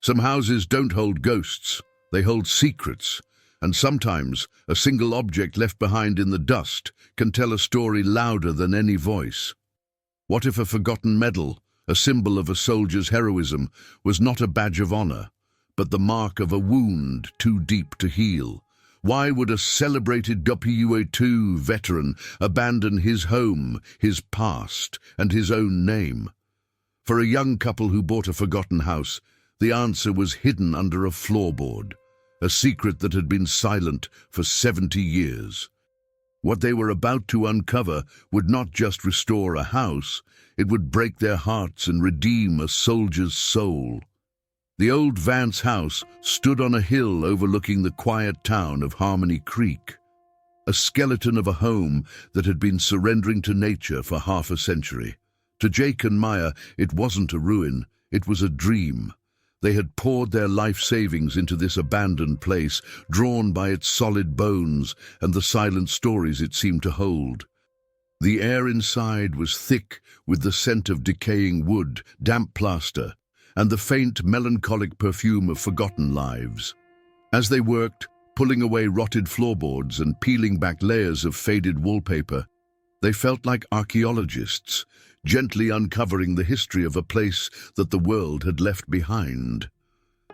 Some houses don't hold ghosts, they hold secrets, and sometimes a single object left behind in the dust can tell a story louder than any voice. What if a forgotten medal, a symbol of a soldier's heroism, was not a badge of honor, but the mark of a wound too deep to heal? Why would a celebrated WA2 veteran abandon his home, his past, and his own name? For a young couple who bought a forgotten house, the answer was hidden under a floorboard, a secret that had been silent for 70 years. What they were about to uncover would not just restore a house, it would break their hearts and redeem a soldier's soul. The old Vance house stood on a hill overlooking the quiet town of Harmony Creek, a skeleton of a home that had been surrendering to nature for half a century. To Jake and Maya, it wasn't a ruin, it was a dream. They had poured their life savings into this abandoned place, drawn by its solid bones and the silent stories it seemed to hold. The air inside was thick with the scent of decaying wood, damp plaster, and the faint, melancholic perfume of forgotten lives. As they worked, pulling away rotted floorboards and peeling back layers of faded wallpaper, they felt like archaeologists, gently uncovering the history of a place that the world had left behind.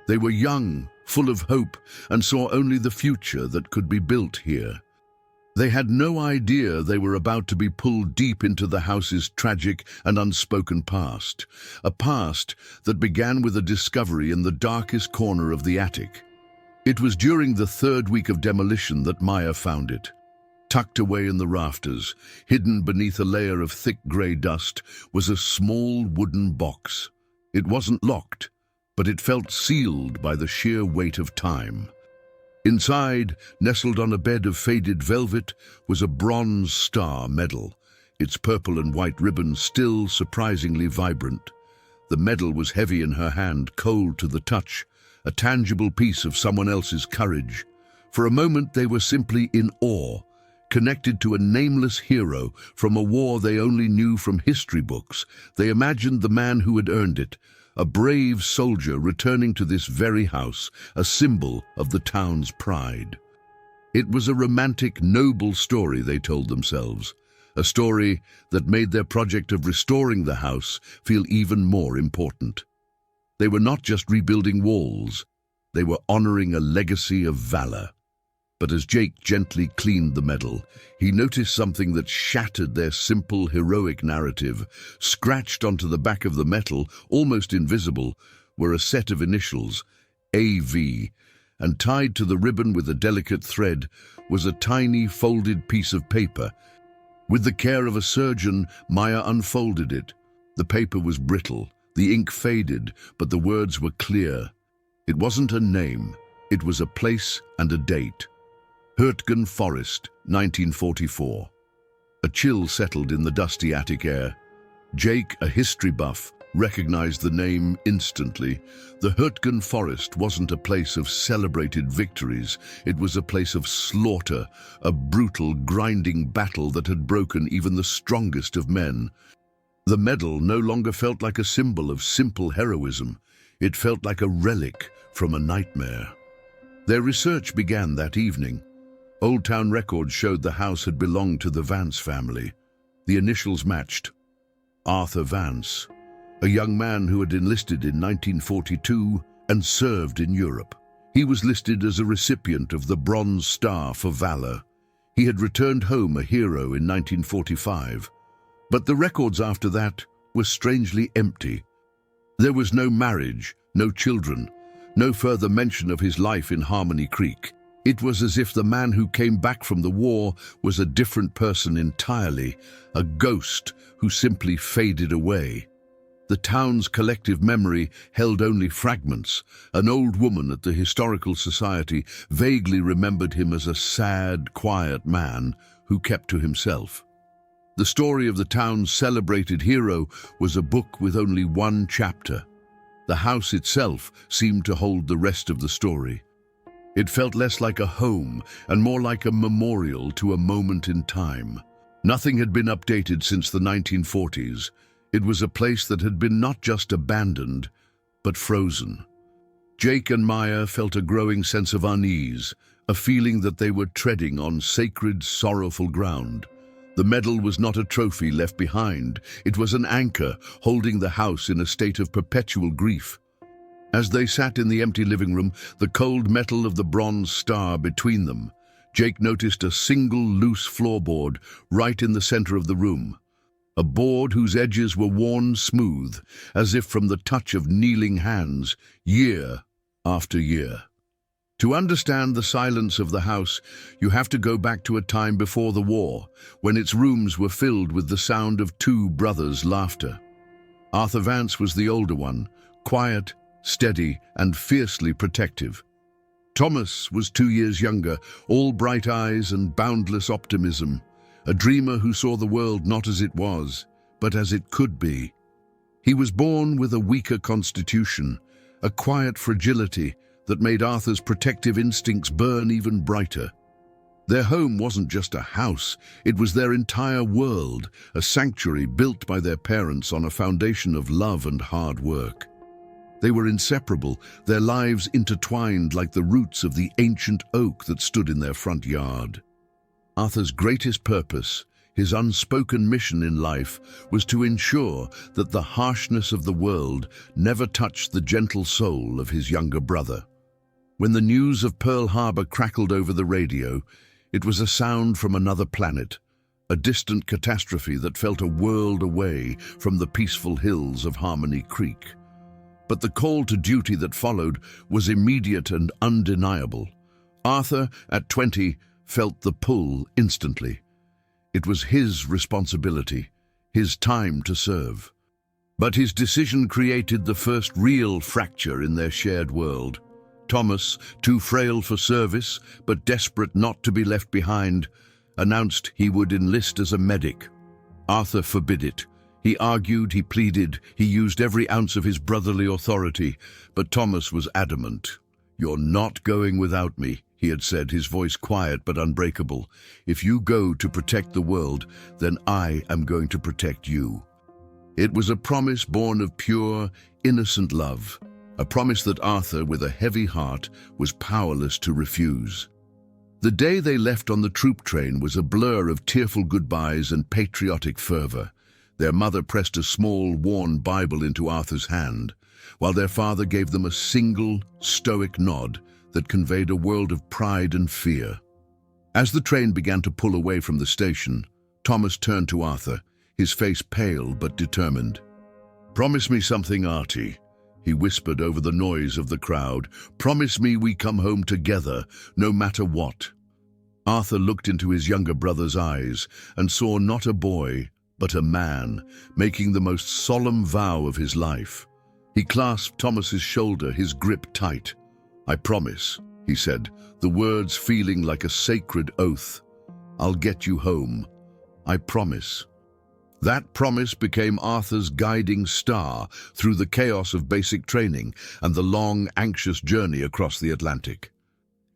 They were young, full of hope, and saw only the future that could be built here. They had no idea they were about to be pulled deep into the house's tragic and unspoken past, a past that began with a discovery in the darkest corner of the attic. It was during the third week of demolition that Maya found it. Tucked away in the rafters, hidden beneath a layer of thick grey dust, was a small wooden box. It wasn't locked, but it felt sealed by the sheer weight of time. Inside, nestled on a bed of faded velvet, was a bronze star medal, its purple and white ribbon still surprisingly vibrant. The medal was heavy in her hand, cold to the touch, a tangible piece of someone else's courage. For a moment they were simply in awe, connected to a nameless hero from a war they only knew from history books. They imagined the man who had earned it, a brave soldier returning to this very house, a symbol of the town's pride. It was a romantic, noble story, they told themselves, a story that made their project of restoring the house feel even more important. They were not just rebuilding walls, they were honoring a legacy of valor. But as Jake gently cleaned the medal, he noticed something that shattered their simple, heroic narrative. Scratched onto the back of the metal, almost invisible, were a set of initials, AV, and tied to the ribbon with a delicate thread was a tiny, folded piece of paper. With the care of a surgeon, Maya unfolded it. The paper was brittle, the ink faded, but the words were clear. It wasn't a name, it was a place and a date. Hurtgen Forest, 1944. A chill settled in the dusty attic air. Jake, a history buff, recognized the name instantly. The Hurtgen Forest wasn't a place of celebrated victories. It was a place of slaughter, a brutal, grinding battle that had broken even the strongest of men. The medal no longer felt like a symbol of simple heroism. It felt like a relic from a nightmare. Their research began that evening. Old Town records showed the house had belonged to the Vance family. The initials matched. Arthur Vance, a young man who had enlisted in 1942 and served in Europe. He was listed as a recipient of the Bronze Star for valor. He had returned home a hero in 1945. But the records after that were strangely empty. There was no marriage, no children, no further mention of his life in Harmony Creek. It was as if the man who came back from the war was a different person entirely, a ghost who simply faded away. The town's collective memory held only fragments. An old woman at the Historical Society vaguely remembered him as a sad, quiet man who kept to himself. The story of the town's celebrated hero was a book with only one chapter. The house itself seemed to hold the rest of the story. It felt less like a home and more like a memorial to a moment in time. Nothing had been updated since the 1940s. It was a place that had been not just abandoned, but frozen. Jake and Maya felt a growing sense of unease, a feeling that they were treading on sacred, sorrowful ground. The medal was not a trophy left behind. It was an anchor holding the house in a state of perpetual grief. As they sat in the empty living room, the cold metal of the bronze star between them, Jake noticed a single loose floorboard right in the center of the room. A board whose edges were worn smooth, as if from the touch of kneeling hands, year after year. To understand the silence of the house, you have to go back to a time before the war, when its rooms were filled with the sound of two brothers' laughter. Arthur Vance was the older one, quiet, steady, and fiercely protective. Thomas was 2 years younger, all bright eyes and boundless optimism, a dreamer who saw the world not as it was, but as it could be. He was born with a weaker constitution, a quiet fragility that made Arthur's protective instincts burn even brighter. Their home wasn't just a house, it was their entire world, a sanctuary built by their parents on a foundation of love and hard work. They were inseparable, their lives intertwined like the roots of the ancient oak that stood in their front yard. Arthur's greatest purpose, his unspoken mission in life, was to ensure that the harshness of the world never touched the gentle soul of his younger brother. When the news of Pearl Harbor crackled over the radio, it was a sound from another planet, a distant catastrophe that felt a world away from the peaceful hills of Harmony Creek. But the call to duty that followed was immediate and undeniable. Arthur, at 20, felt the pull instantly. It was his responsibility, his time to serve. But his decision created the first real fracture in their shared world. Thomas, too frail for service, but desperate not to be left behind, announced he would enlist as a medic. Arthur forbid it. He argued, he pleaded, he used every ounce of his brotherly authority, but Thomas was adamant. "You're not going without me," he had said, his voice quiet but unbreakable. "If you go to protect the world, then I am going to protect you." It was a promise born of pure, innocent love, a promise that Arthur, with a heavy heart, was powerless to refuse. The day they left on the troop train was a blur of tearful goodbyes and patriotic fervor. Their mother pressed a small, worn Bible into Arthur's hand, while their father gave them a single, stoic nod that conveyed a world of pride and fear. As the train began to pull away from the station, Thomas turned to Arthur, his face pale but determined. "Promise me something, Artie," he whispered over the noise of the crowd. "Promise me we come home together, no matter what." Arthur looked into his younger brother's eyes and saw not a boy, but a man, making the most solemn vow of his life. He clasped Thomas's shoulder, his grip tight. "I promise," he said, the words feeling like a sacred oath. "I'll get you home. I promise." That promise became Arthur's guiding star through the chaos of basic training and the long, anxious journey across the Atlantic.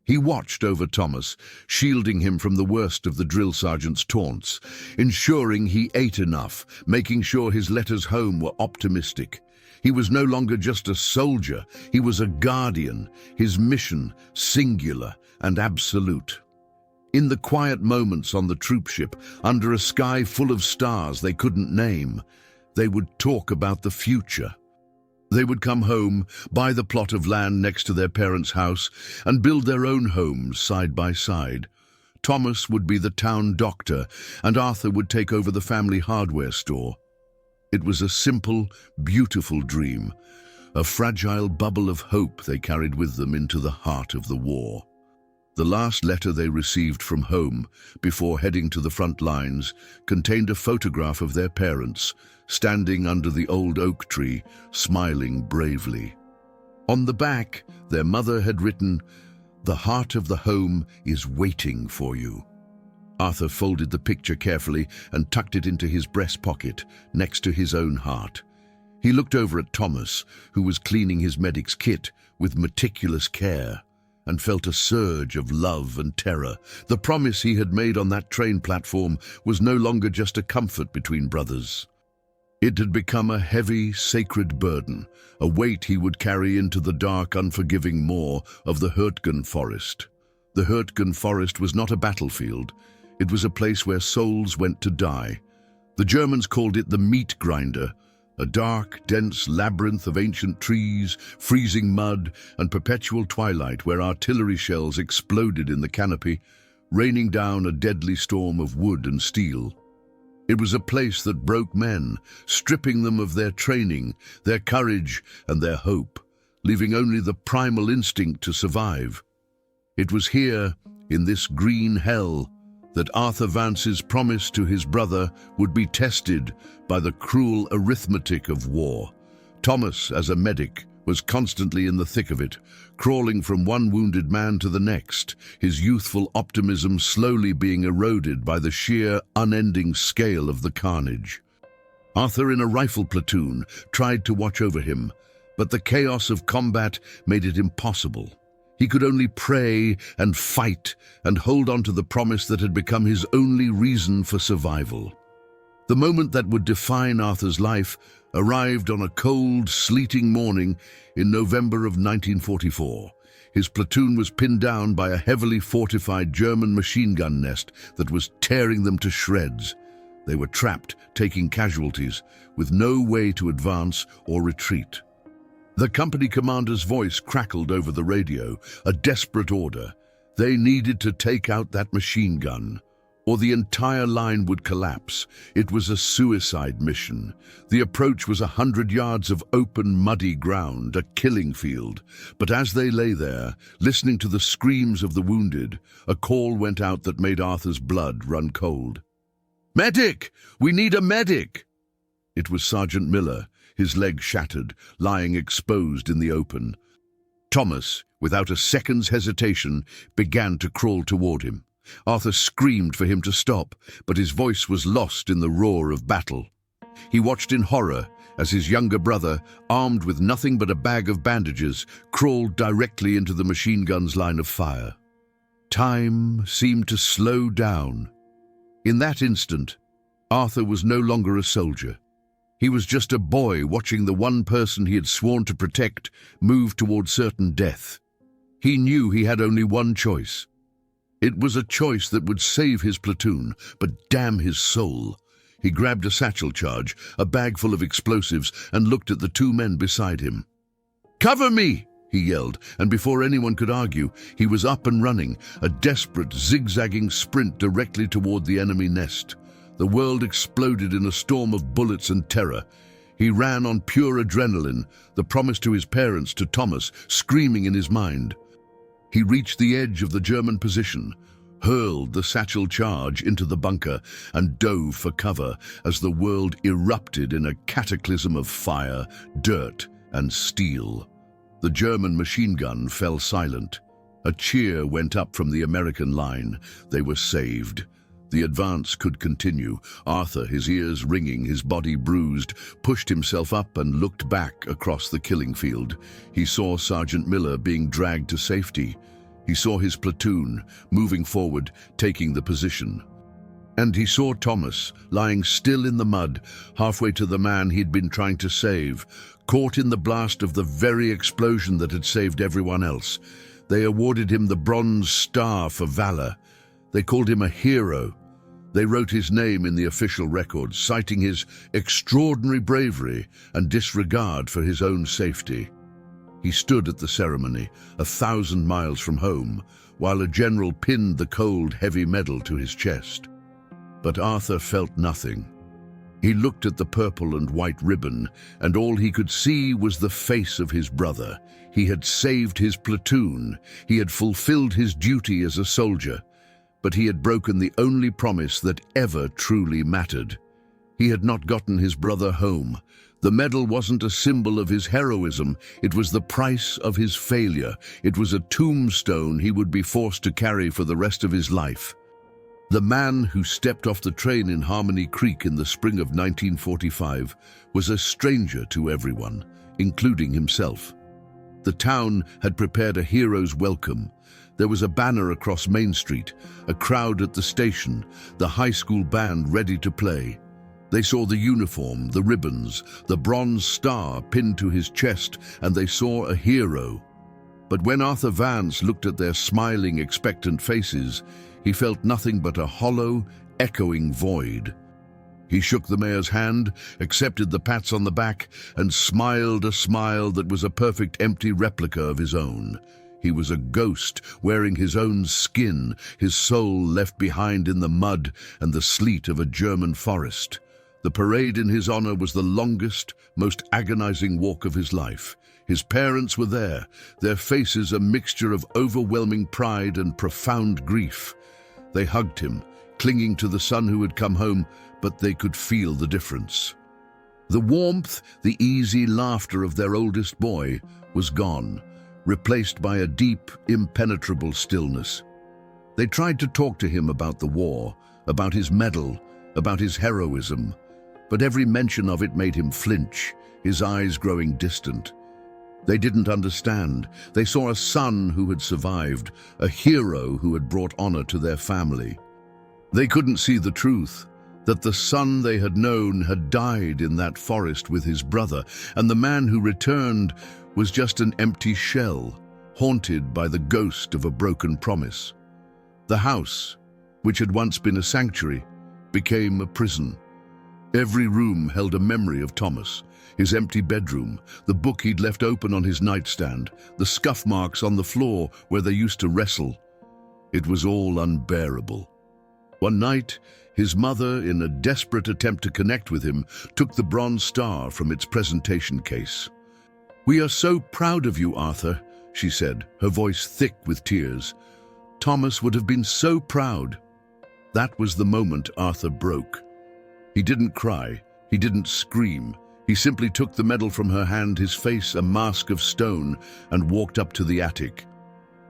He watched over Thomas, shielding him from the worst of the drill sergeant's taunts, ensuring he ate enough, making sure his letters home were optimistic. He was no longer just a soldier, he was a guardian, his mission singular and absolute. In the quiet moments on the troop ship, under a sky full of stars they couldn't name, they would talk about the future. They would come home, buy the plot of land next to their parents' house, and build their own homes side by side. Thomas would be the town doctor, and Arthur would take over the family hardware store. It was a simple, beautiful dream, a fragile bubble of hope they carried with them into the heart of the war. The last letter they received from home, before heading to the front lines, contained a photograph of their parents, standing under the old oak tree, smiling bravely. On the back, their mother had written, "The heart of the home is waiting for you." Arthur folded the picture carefully and tucked it into his breast pocket, next to his own heart. He looked over at Thomas, who was cleaning his medic's kit with meticulous care, and felt a surge of love and terror. The promise he had made on that train platform was no longer just a comfort between brothers. It had become a heavy, sacred burden, a weight he would carry into the dark, unforgiving maw of the Hurtgen forest. The Hurtgen forest was not a battlefield. It was a place where souls went to die. The Germans called it the meat grinder, a dark, dense labyrinth of ancient trees, freezing mud, and perpetual twilight where artillery shells exploded in the canopy, raining down a deadly storm of wood and steel. It was a place that broke men, stripping them of their training, their courage, and their hope, leaving only the primal instinct to survive. It was here, in this green hell, that Arthur Vance's promise to his brother would be tested by the cruel arithmetic of war. Thomas, as a medic, was constantly in the thick of it, crawling from one wounded man to the next, his youthful optimism slowly being eroded by the sheer, unending scale of the carnage. Arthur, in a rifle platoon, tried to watch over him, but the chaos of combat made it impossible. He could only pray and fight and hold on to the promise that had become his only reason for survival. The moment that would define Arthur's life arrived on a cold, sleeting morning in November of 1944. His platoon was pinned down by a heavily fortified German machine gun nest that was tearing them to shreds. They were trapped, taking casualties, with no way to advance or retreat. The company commander's voice crackled over the radio, a desperate order. They needed to take out that machine gun, or the entire line would collapse. It was a suicide mission. The approach was 100 yards of open, muddy ground, a killing field. But as they lay there, listening to the screams of the wounded, a call went out that made Arthur's blood run cold. "Medic! We need a medic!" It was Sergeant Miller, his leg shattered, lying exposed in the open. Thomas, without a second's hesitation, began to crawl toward him. Arthur screamed for him to stop, but his voice was lost in the roar of battle. He watched in horror as his younger brother, armed with nothing but a bag of bandages, crawled directly into the machine gun's line of fire. Time seemed to slow down. In that instant, Arthur was no longer a soldier. He was just a boy watching the one person he had sworn to protect move toward certain death. He knew he had only one choice. It was a choice that would save his platoon, but damn his soul. He grabbed a satchel charge, a bag full of explosives, and looked at the two men beside him. "Cover me!" he yelled, and before anyone could argue, he was up and running, a desperate, zigzagging sprint directly toward the enemy nest. The world exploded in a storm of bullets and terror. He ran on pure adrenaline, the promise to his parents, to Thomas, screaming in his mind. He reached the edge of the German position, hurled the satchel charge into the bunker, and dove for cover as the world erupted in a cataclysm of fire, dirt, and steel. The German machine gun fell silent. A cheer went up from the American line. They were saved. The advance could continue. Arthur, his ears ringing, his body bruised, pushed himself up and looked back across the killing field. He saw Sergeant Miller being dragged to safety. He saw his platoon moving forward, taking the position. And he saw Thomas lying still in the mud, halfway to the man he'd been trying to save, caught in the blast of the very explosion that had saved everyone else. They awarded him the Bronze Star for valor. They called him a hero. They wrote his name in the official records, citing his extraordinary bravery and disregard for his own safety. He stood at the ceremony, 1,000 miles from home, while a general pinned the cold, heavy medal to his chest. But Arthur felt nothing. He looked at the purple and white ribbon, and all he could see was the face of his brother. He had saved his platoon. He had fulfilled his duty as a soldier. But he had broken the only promise that ever truly mattered. He had not gotten his brother home. The medal wasn't a symbol of his heroism. It was the price of his failure. It was a tombstone he would be forced to carry for the rest of his life. The man who stepped off the train in Harmony Creek in the spring of 1945 was a stranger to everyone, including himself. The town had prepared a hero's welcome. There was a banner across Main Street, a crowd at the station, the high school band ready to play. They saw the uniform, the ribbons, the bronze star pinned to his chest, and they saw a hero. But when Arthur Vance looked at their smiling, expectant faces, he felt nothing but a hollow, echoing void. He shook the mayor's hand, accepted the pats on the back, and smiled a smile that was a perfect empty replica of his own. He was a ghost, wearing his own skin, his soul left behind in the mud and the sleet of a German forest. The parade in his honor was the longest, most agonizing walk of his life. His parents were there, their faces a mixture of overwhelming pride and profound grief. They hugged him, clinging to the son who had come home, but they could feel the difference. The warmth, the easy laughter of their oldest boy was gone, replaced by a deep, impenetrable stillness. They tried to talk to him about the war, about his medal, about his heroism, but every mention of it made him flinch, his eyes growing distant. They didn't understand. They saw a son who had survived, a hero who had brought honor to their family. They couldn't see the truth, that the son they had known had died in that forest with his brother, and the man who returned was just an empty shell, haunted by the ghost of a broken promise. The house, which had once been a sanctuary, became a prison. Every room held a memory of Thomas, his empty bedroom, the book he'd left open on his nightstand, the scuff marks on the floor where they used to wrestle. It was all unbearable. One night, his mother, in a desperate attempt to connect with him, took the bronze star from its presentation case. "We are so proud of you, Arthur," she said, her voice thick with tears. "Thomas would have been so proud." That was the moment Arthur broke. He didn't cry, he didn't scream. He simply took the medal from her hand, his face a mask of stone, and walked up to the attic.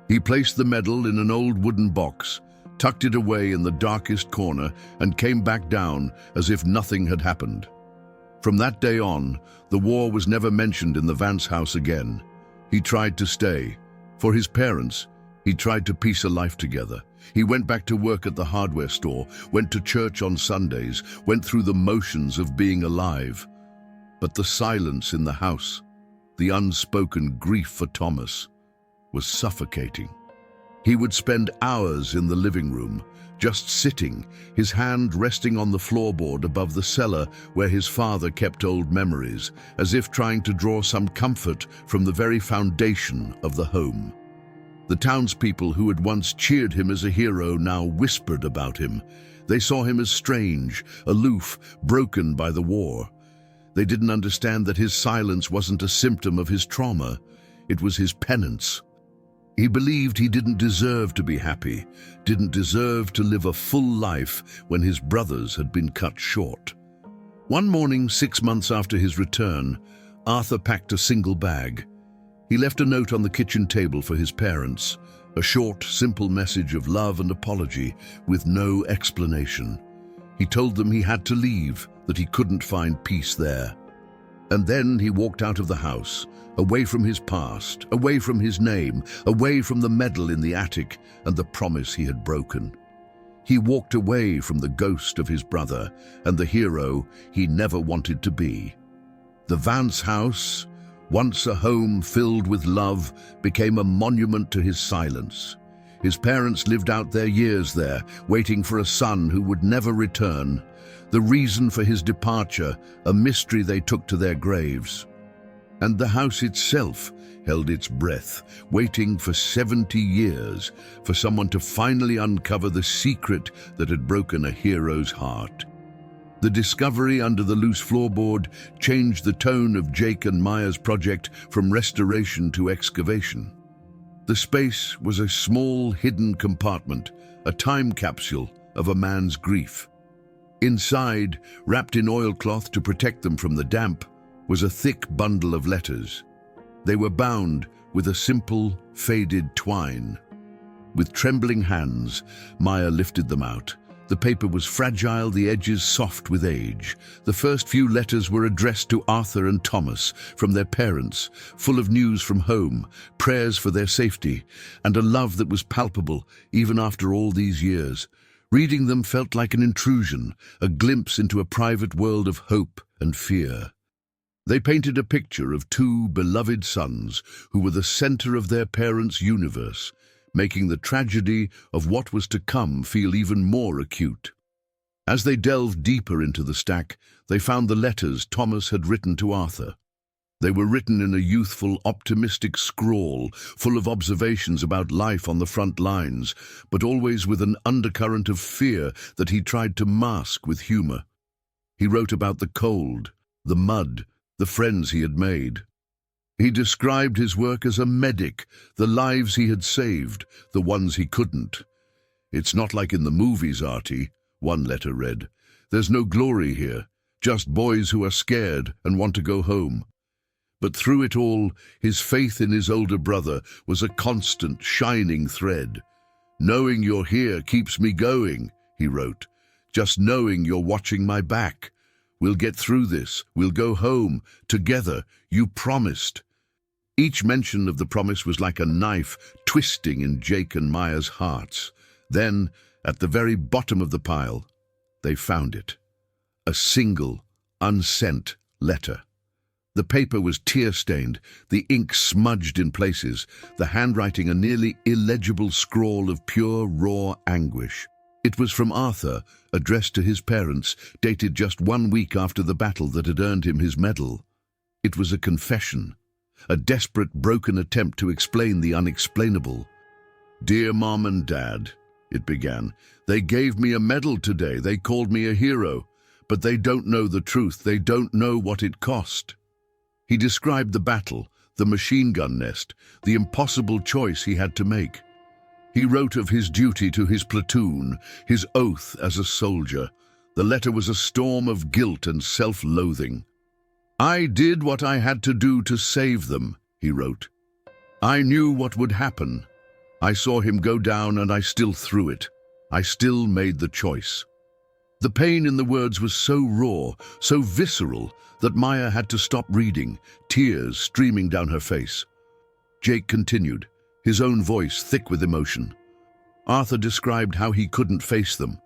He placed the medal in an old wooden box, tucked it away in the darkest corner, and came back down as if nothing had happened. From that day on, the war was never mentioned in the Vance house again. He tried to stay. For his parents, he tried to piece a life together. He went back to work at the hardware store, went to church on Sundays, went through the motions of being alive. But the silence in the house, the unspoken grief for Thomas, was suffocating. He would spend hours in the living room, just sitting, his hand resting on the floorboard above the cellar where his father kept old memories, as if trying to draw some comfort from the very foundation of the home. The townspeople who had once cheered him as a hero now whispered about him. They saw him as strange, aloof, broken by the war. They didn't understand that his silence wasn't a symptom of his trauma. It was his penance. He believed he didn't deserve to be happy, didn't deserve to live a full life when his brothers had been cut short. One morning, 6 months after his return, Arthur packed a single bag. He left a note on the kitchen table for his parents, a short, simple message of love and apology with no explanation. He told them he had to leave, that he couldn't find peace there. And then he walked out of the house, away from his past, away from his name, away from the medal in the attic and the promise he had broken. He walked away from the ghost of his brother and the hero he never wanted to be. The Vance house, once a home filled with love, became a monument to his silence. His parents lived out their years there, waiting for a son who would never return. The reason for his departure, a mystery they took to their graves. And the house itself held its breath, waiting for 70 years for someone to finally uncover the secret that had broken a hero's heart. The discovery under the loose floorboard changed the tone of Jake and Maya's project from restoration to excavation. The space was a small, hidden compartment, a time capsule of a man's grief. Inside, wrapped in oilcloth to protect them from the damp, was a thick bundle of letters. They were bound with a simple, faded twine. With trembling hands, Maya lifted them out. The paper was fragile, the edges soft with age. The first few letters were addressed to Arthur and Thomas from their parents, full of news from home, prayers for their safety, and a love that was palpable even after all these years. Reading them felt like an intrusion, a glimpse into a private world of hope and fear. They painted a picture of two beloved sons who were the center of their parents' universe, making the tragedy of what was to come feel even more acute. As they delved deeper into the stack, they found the letters Thomas had written to Arthur. They were written in a youthful, optimistic scrawl, full of observations about life on the front lines, but always with an undercurrent of fear that he tried to mask with humor. He wrote about the cold, the mud, the friends he had made. He described his work as a medic, the lives he had saved, the ones he couldn't. "It's not like in the movies, Artie," one letter read. "There's no glory here, just boys who are scared and want to go home." But through it all, his faith in his older brother was a constant, shining thread. "Knowing you're here keeps me going," he wrote. "Just knowing you're watching my back. We'll get through this. We'll go home. Together. You promised." Each mention of the promise was like a knife twisting in Jake and Maya's hearts. Then, at the very bottom of the pile, they found it. A single, unsent letter. The paper was tear-stained, the ink smudged in places, the handwriting a nearly illegible scrawl of pure, raw anguish. It was from Arthur, addressed to his parents, dated just 1 week after the battle that had earned him his medal. It was a confession, a desperate, broken attempt to explain the unexplainable. "Dear Mom and Dad," it began, "they gave me a medal today, they called me a hero, but they don't know the truth, they don't know what it cost." He described the battle, the machine gun nest, the impossible choice he had to make. He wrote of his duty to his platoon, his oath as a soldier. The letter was a storm of guilt and self-loathing. "I did what I had to do to save them," he wrote. "I knew what would happen. I saw him go down and I still threw it. I still made the choice." The pain in the words was so raw, so visceral, that Maya had to stop reading, tears streaming down her face. Jake continued, his own voice thick with emotion. Arthur described how he couldn't face them,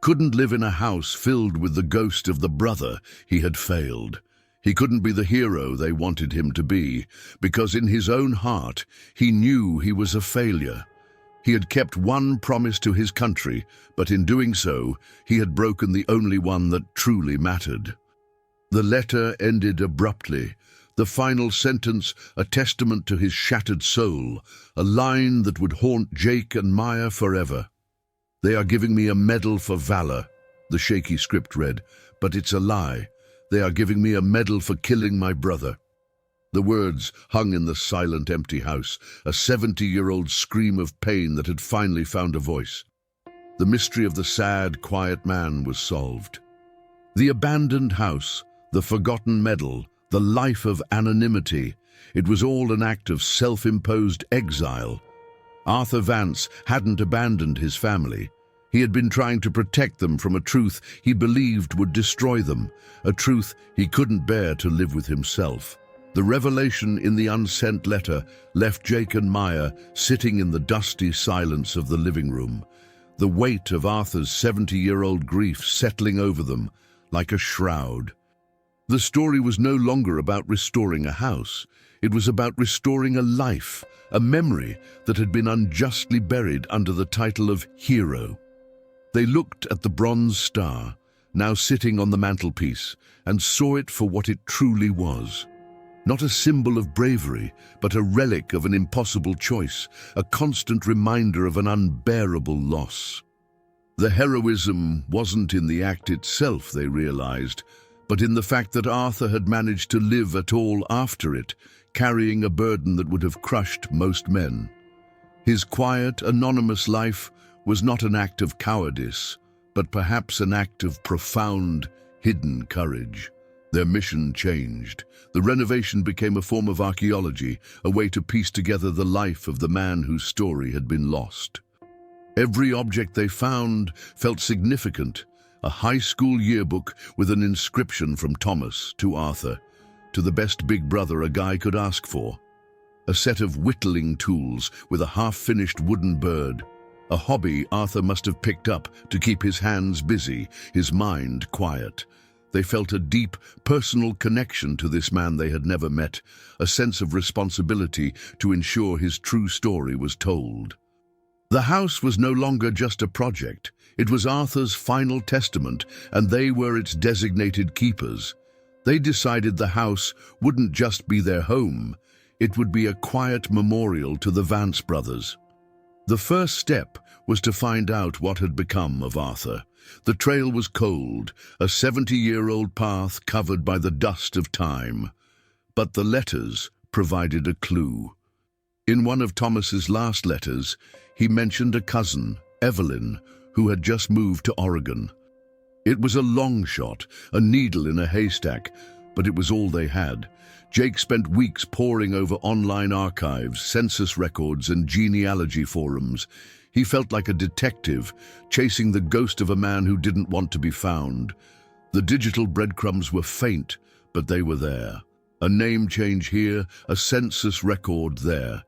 couldn't live in a house filled with the ghost of the brother he had failed. He couldn't be the hero they wanted him to be, because in his own heart he knew he was a failure. He had kept one promise to his country, but in doing so, he had broken the only one that truly mattered. The letter ended abruptly, the final sentence a testament to his shattered soul, a line that would haunt Jake and Maya forever. "They are giving me a medal for valor," the shaky script read, "but it's a lie. They are giving me a medal for killing my brother." The words hung in the silent, empty house, a 70-year-old scream of pain that had finally found a voice. The mystery of the sad, quiet man was solved. The abandoned house, the forgotten medal, the life of anonymity, it was all an act of self-imposed exile. Arthur Vance hadn't abandoned his family. He had been trying to protect them from a truth he believed would destroy them, a truth he couldn't bear to live with himself. The revelation in the unsent letter left Jake and Maya sitting in the dusty silence of the living room, the weight of Arthur's 70-year-old grief settling over them like a shroud. The story was no longer about restoring a house. It was about restoring a life, a memory that had been unjustly buried under the title of hero. They looked at the bronze star, now sitting on the mantelpiece, and saw it for what it truly was. Not a symbol of bravery, but a relic of an impossible choice, a constant reminder of an unbearable loss. The heroism wasn't in the act itself, they realized, but in the fact that Arthur had managed to live at all after it, carrying a burden that would have crushed most men. His quiet, anonymous life was not an act of cowardice, but perhaps an act of profound, hidden courage. Their mission changed. The renovation became a form of archaeology, a way to piece together the life of the man whose story had been lost. Every object they found felt significant. A high school yearbook with an inscription from Thomas to Arthur, to the best big brother a guy could ask for. A set of whittling tools with a half-finished wooden bird. a hobby Arthur must have picked up to keep his hands busy, his mind quiet. They felt a deep, personal connection to this man they had never met, a sense of responsibility to ensure his true story was told. The house was no longer just a project. It was Arthur's final testament, and they were its designated keepers. They decided the house wouldn't just be their home, it would be a quiet memorial to the Vance brothers. The first step was to find out what had become of Arthur. The trail was cold, a 70-year-old path covered by the dust of time. But the letters provided a clue. In one of Thomas's last letters, he mentioned a cousin, Evelyn, who had just moved to Oregon. It was a long shot, a needle in a haystack, but it was all they had. Jake spent weeks poring over online archives, census records, and genealogy forums. He felt like a detective, chasing the ghost of a man who didn't want to be found. The digital breadcrumbs were faint, but they were there. A name change here, a census record there.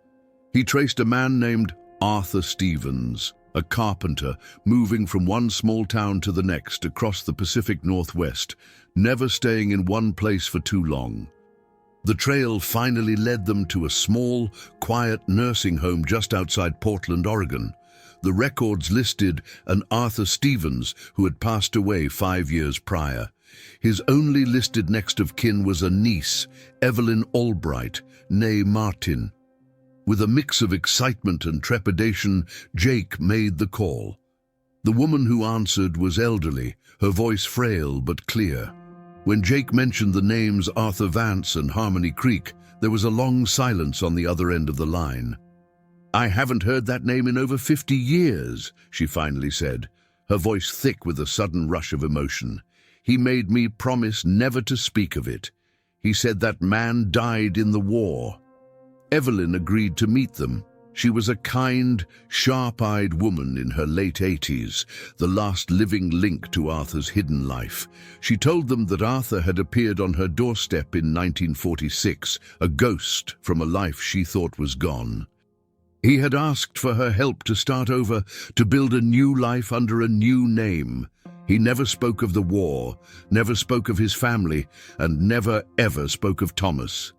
He traced a man named Arthur Stevens, a carpenter, moving from one small town to the next across the Pacific Northwest, never staying in one place for too long. The trail finally led them to a small, quiet nursing home just outside Portland, Oregon. The records listed an Arthur Stevens who had passed away 5 years prior. His only listed next of kin was a niece, Evelyn Albright, née Martin. With a mix of excitement and trepidation, Jake made the call. The woman who answered was elderly, her voice frail but clear. When Jake mentioned the names Arthur Vance and Harmony Creek, there was a long silence on the other end of the line. "I haven't heard that name in over 50 years, she finally said, her voice thick with a sudden rush of emotion. "He made me promise never to speak of it. He said that man died in the war." Evelyn agreed to meet them. She was a kind, sharp-eyed woman in her late 80s, the last living link to Arthur's hidden life. She told them that Arthur had appeared on her doorstep in 1946, a ghost from a life she thought was gone. He had asked for her help to start over, to build a new life under a new name. He never spoke of the war, never spoke of his family, and never ever spoke of Thomas.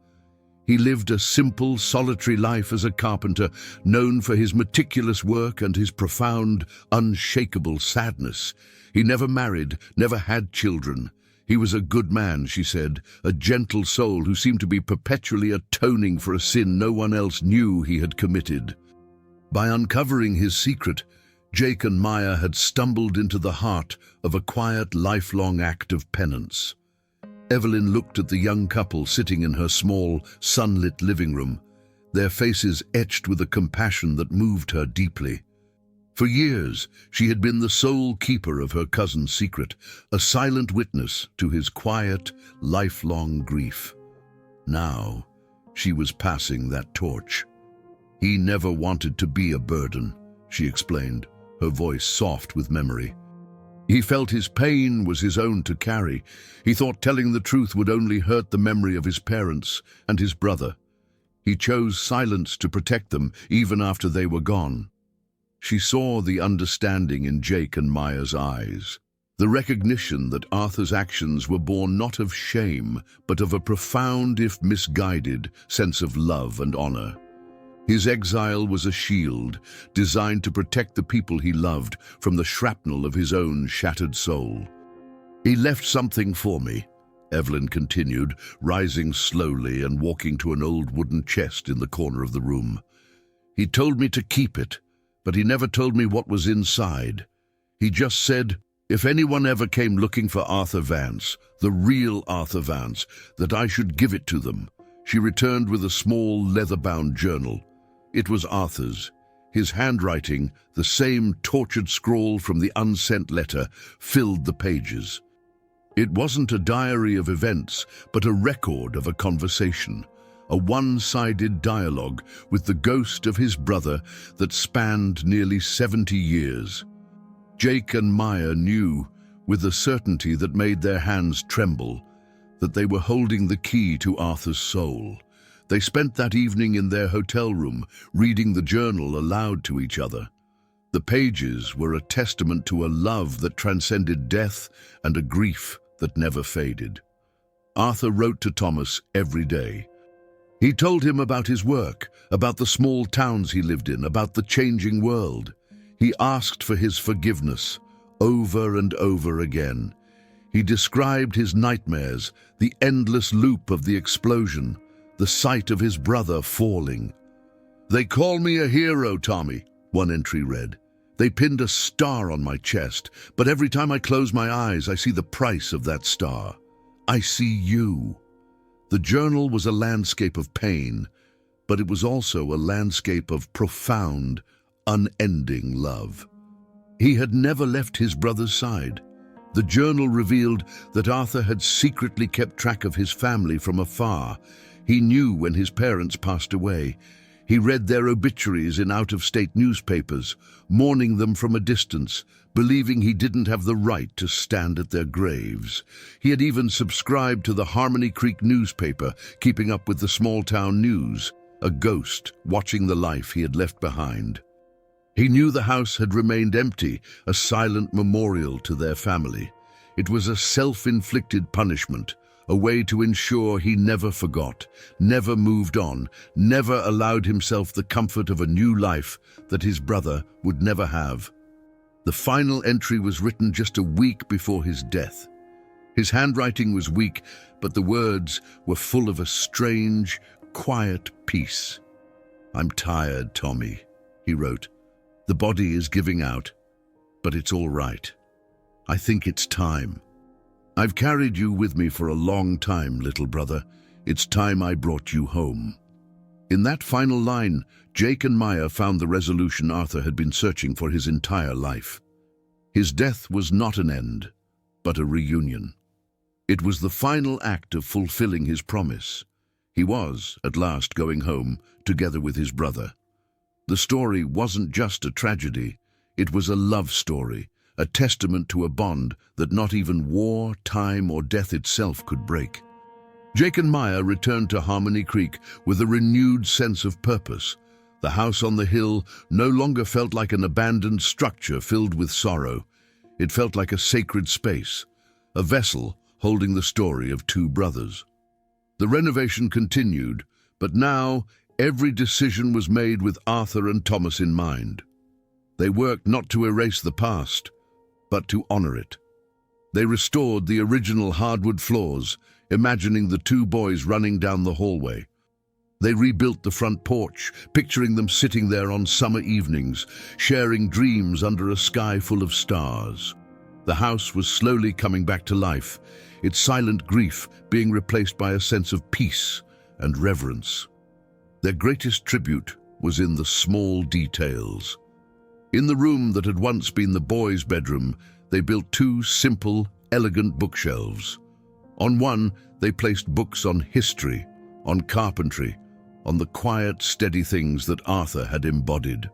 He lived a simple, solitary life as a carpenter, known for his meticulous work and his profound, unshakable sadness. He never married, never had children. He was a good man, she said, a gentle soul who seemed to be perpetually atoning for a sin no one else knew he had committed. By uncovering his secret, Jake and Maya had stumbled into the heart of a quiet, lifelong act of penance. Evelyn looked at the young couple sitting in her small, sunlit living room, their faces etched with a compassion that moved her deeply. For years, she had been the sole keeper of her cousin's secret, a silent witness to his quiet, lifelong grief. Now, she was passing that torch. "He never wanted to be a burden," she explained, her voice soft with memory. "He felt his pain was his own to carry. He thought telling the truth would only hurt the memory of his parents and his brother. He chose silence to protect them, even after they were gone." She saw the understanding in Jake and Maya's eyes, the recognition that Arthur's actions were born not of shame, but of a profound, if misguided, sense of love and honor. His exile was a shield, designed to protect the people he loved from the shrapnel of his own shattered soul. "He left something for me," Evelyn continued, rising slowly and walking to an old wooden chest in the corner of the room. "He told me to keep it, but he never told me what was inside. He just said, if anyone ever came looking for Arthur Vance, the real Arthur Vance, that I should give it to them." She returned with a small, leather-bound journal. It was Arthur's. His handwriting, the same tortured scrawl from the unsent letter, filled the pages. It wasn't a diary of events, but a record of a conversation, a one-sided dialogue with the ghost of his brother that spanned nearly 70 years. Jake and Maya knew, with a certainty that made their hands tremble, that they were holding the key to Arthur's soul. They spent that evening in their hotel room, reading the journal aloud to each other. The pages were a testament to a love that transcended death and a grief that never faded. Arthur wrote to Thomas every day. He told him about his work, about the small towns he lived in, about the changing world. He asked for his forgiveness over and over again. He described his nightmares, the endless loop of the explosion, the sight of his brother falling. "They call me a hero, Tommy," one entry read. "They pinned a star on my chest, but every time I close my eyes, I see the price of that star. I see you." The journal was a landscape of pain, but it was also a landscape of profound, unending love. He had never left his brother's side. The journal revealed that Arthur had secretly kept track of his family from afar. He knew when his parents passed away. He read their obituaries in out-of-state newspapers, mourning them from a distance, believing he didn't have the right to stand at their graves. He had even subscribed to the Harmony Creek newspaper, keeping up with the small-town news, a ghost watching the life he had left behind. He knew the house had remained empty, a silent memorial to their family. It was a self-inflicted punishment, a way to ensure he never forgot, never moved on, never allowed himself the comfort of a new life that his brother would never have. The final entry was written just a week before his death. His handwriting was weak, but the words were full of a strange, quiet peace. "I'm tired, Tommy," he wrote. "The body is giving out, but it's all right. I think it's time. I've carried you with me for a long time, little brother. It's time I brought you home." In that final line, Jake and Maya found the resolution Arthur had been searching for his entire life. His death was not an end, but a reunion. It was the final act of fulfilling his promise. He was, at last, going home, together with his brother. The story wasn't just a tragedy, it was a love story, a testament to a bond that not even war, time, or death itself could break. Jake and Maya returned to Harmony Creek with a renewed sense of purpose. The house on the hill no longer felt like an abandoned structure filled with sorrow. It felt like a sacred space, a vessel holding the story of two brothers. The renovation continued, but now every decision was made with Arthur and Thomas in mind. They worked not to erase the past, but to honor it. They restored the original hardwood floors, imagining the two boys running down the hallway. They rebuilt the front porch, picturing them sitting there on summer evenings, sharing dreams under a sky full of stars. The house was slowly coming back to life, its silent grief being replaced by a sense of peace and reverence. Their greatest tribute was in the small details. In the room that had once been the boys' bedroom, they built two simple, elegant bookshelves. On one, they placed books on history, on carpentry, on the quiet, steady things that Arthur had embodied.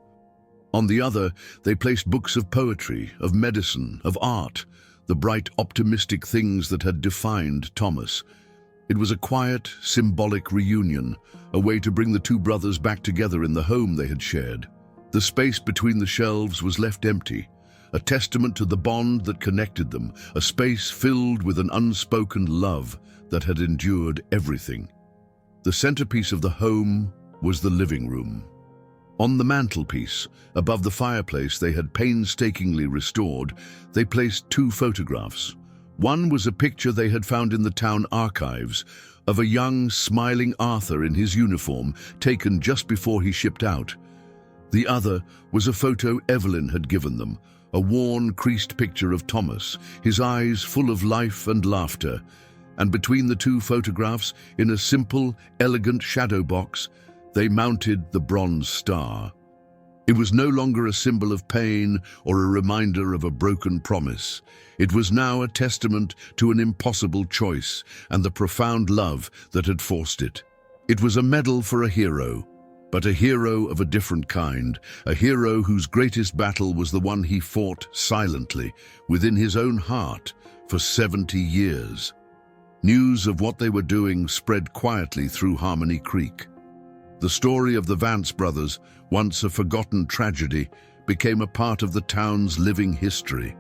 On the other, they placed books of poetry, of medicine, of art, the bright, optimistic things that had defined Thomas. It was a quiet, symbolic reunion, a way to bring the two brothers back together in the home they had shared. The space between the shelves was left empty, a testament to the bond that connected them, a space filled with an unspoken love that had endured everything. The centerpiece of the home was the living room. On the mantelpiece, above the fireplace they had painstakingly restored, they placed two photographs. One was a picture they had found in the town archives of a young, smiling Arthur in his uniform, taken just before he shipped out. The other was a photo Evelyn had given them, a worn, creased picture of Thomas, his eyes full of life and laughter. And between the two photographs, in a simple, elegant shadow box, they mounted the bronze star. It was no longer a symbol of pain or a reminder of a broken promise. It was now a testament to an impossible choice and the profound love that had forced it. It was a medal for a hero, but a hero of a different kind, a hero whose greatest battle was the one he fought silently, within his own heart, for 70 years. News of what they were doing spread quietly through Harmony Creek. The story of the Vance brothers, once a forgotten tragedy, became a part of the town's living history.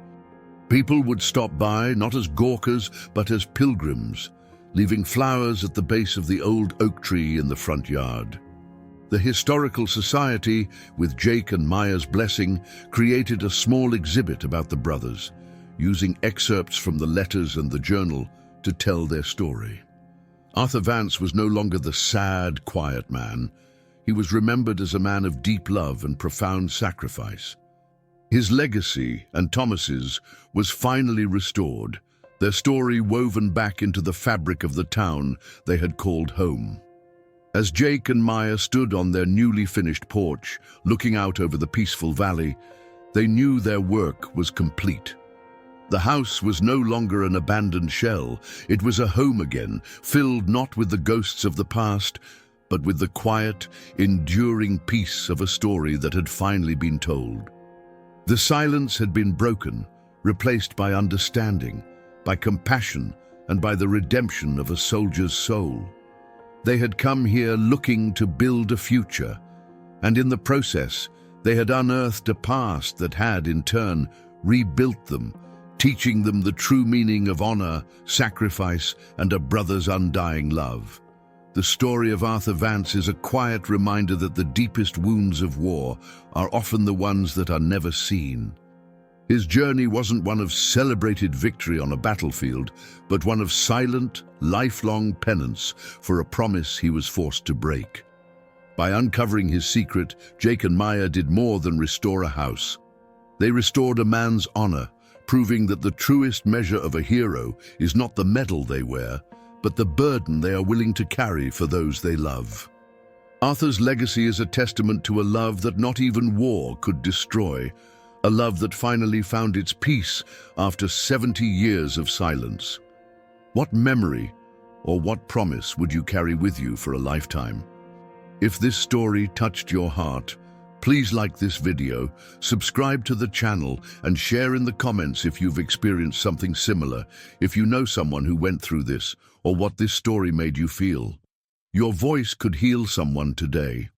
People would stop by not as gawkers but as pilgrims, leaving flowers at the base of the old oak tree in the front yard. The Historical Society, with Jake and Maya's blessing, created a small exhibit about the brothers, using excerpts from the letters and the journal to tell their story. Arthur Vance was no longer the sad, quiet man. He was remembered as a man of deep love and profound sacrifice. His legacy, and Thomas's, was finally restored, their story woven back into the fabric of the town they had called home. As Jake and Maya stood on their newly finished porch, looking out over the peaceful valley, they knew their work was complete. The house was no longer an abandoned shell. It was a home again, filled not with the ghosts of the past, but with the quiet, enduring peace of a story that had finally been told. The silence had been broken, replaced by understanding, by compassion, and by the redemption of a soldier's soul. They had come here looking to build a future, and in the process, they had unearthed a past that had, in turn, rebuilt them, teaching them the true meaning of honor, sacrifice, and a brother's undying love. The story of Arthur Vance is a quiet reminder that the deepest wounds of war are often the ones that are never seen. His journey wasn't one of celebrated victory on a battlefield, but one of silent, lifelong penance for a promise he was forced to break. By uncovering his secret, Jake and Maya did more than restore a house. They restored a man's honor, proving that the truest measure of a hero is not the medal they wear, but the burden they are willing to carry for those they love. Arthur's legacy is a testament to a love that not even war could destroy, a love that finally found its peace after 70 years of silence. What memory or what promise would you carry with you for a lifetime? If this story touched your heart, please like this video, subscribe to the channel, and share in the comments if you've experienced something similar, if you know someone who went through this, or what this story made you feel. Your voice could heal someone today.